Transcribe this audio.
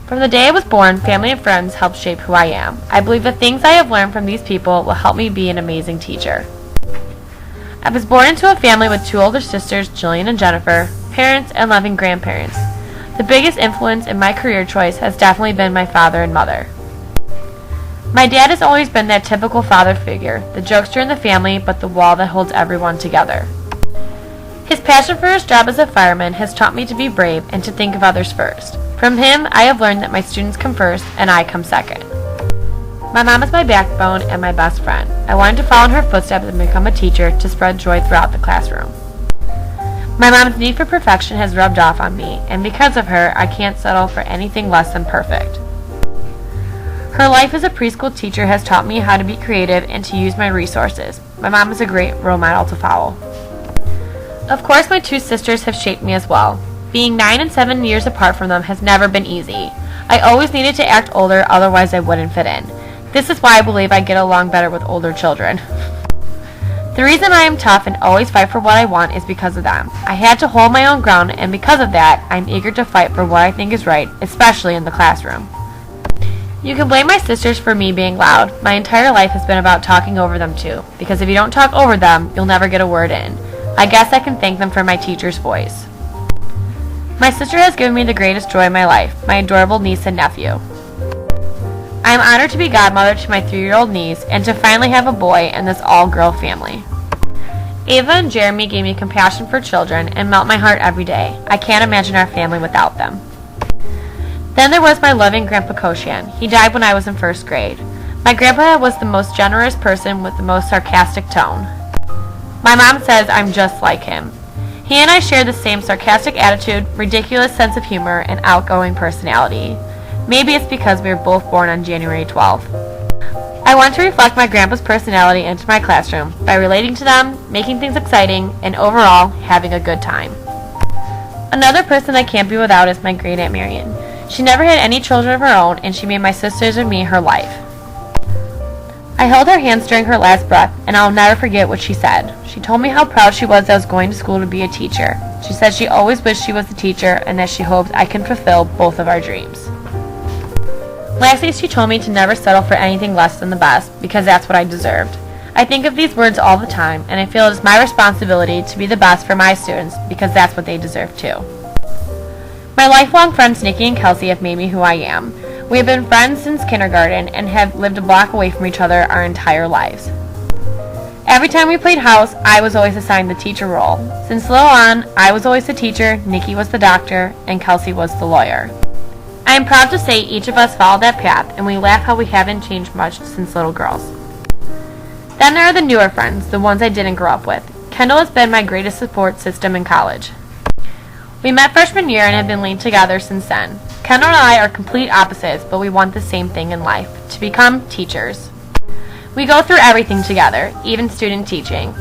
From the day I was born, family and friends helped shape who I am. I believe the things I have learned from these people will help me be an amazing teacher. I was born into a family with 2 older sisters, Jillian and Jennifer, parents, and loving grandparents. The biggest influence in my career choice has definitely been my father and mother. My dad has always been that typical father figure, the jokester in the family, but the wall that holds everyone together. His passion for his job as a fireman has taught me to be brave and to think of others first. From him, I have learned that my students come first and I come second. My mom is my backbone and my best friend. I wanted to follow in her footsteps and become a teacher to spread joy throughout the classroom. My mom's need for perfection has rubbed off on me, and because of her, I can't settle for anything less than perfect. Her life as a preschool teacher has taught me how to be creative and to use my resources. My mom is a great role model to follow. Of course, my 2 sisters have shaped me as well. Being 9 and 7 years apart from them has never been easy. I always needed to act older, otherwise I wouldn't fit in. This is why I believe I get along better with older children. The reason I am tough and always fight for what I want is because of them. I had to hold my own ground, and because of that, I'm eager to fight for what I think is right, especially in the classroom. You can blame my sisters for me being loud. My entire life has been about talking over them too, because if you don't talk over them, you'll never get a word in. I guess I can thank them for my teacher's voice. My sister has given me the greatest joy in my life, my adorable niece and nephew. I am honored to be godmother to my 3-year-old niece and to finally have a boy in this all-girl family. Ava and Jeremy gave me compassion for children and melt my heart every day. I can't imagine our family without them. Then there was my loving Grandpa Koshan. He died when I was in 1st grade. My grandpa was the most generous person with the most sarcastic tone. My mom says I'm just like him. He and I share the same sarcastic attitude, ridiculous sense of humor, and outgoing personality. Maybe it's because we were both born on January 12th. I want to reflect my grandpa's personality into my classroom by relating to them, making things exciting, and overall, having a good time. Another person I can't be without is my great Aunt Marion. She never had any children of her own, and she made my sisters and me her life. I held her hands during her last breath, and I'll never forget what she said. She told me how proud she was that I was going to school to be a teacher. She said she always wished she was a teacher, and that she hopes I can fulfill both of our dreams. Lastly, she told me to never settle for anything less than the best, because that's what I deserved. I think of these words all the time, and I feel it is my responsibility to be the best for my students, because that's what they deserve too. My lifelong friends Nikki and Kelsey have made me who I am. We have been friends since kindergarten and have lived a block away from each other our entire lives. Every time we played house, I was always assigned the teacher role. Since little on, I was always the teacher, Nikki was the doctor, and Kelsey was the lawyer. I am proud to say each of us followed that path, and we laugh how we haven't changed much since little girls. Then there are the newer friends, the ones I didn't grow up with. Kendall has been my greatest support system in college. We met freshman year and have been linked together since then. Kendall and I are complete opposites, but we want the same thing in life, to become teachers. We go through everything together, even student teaching.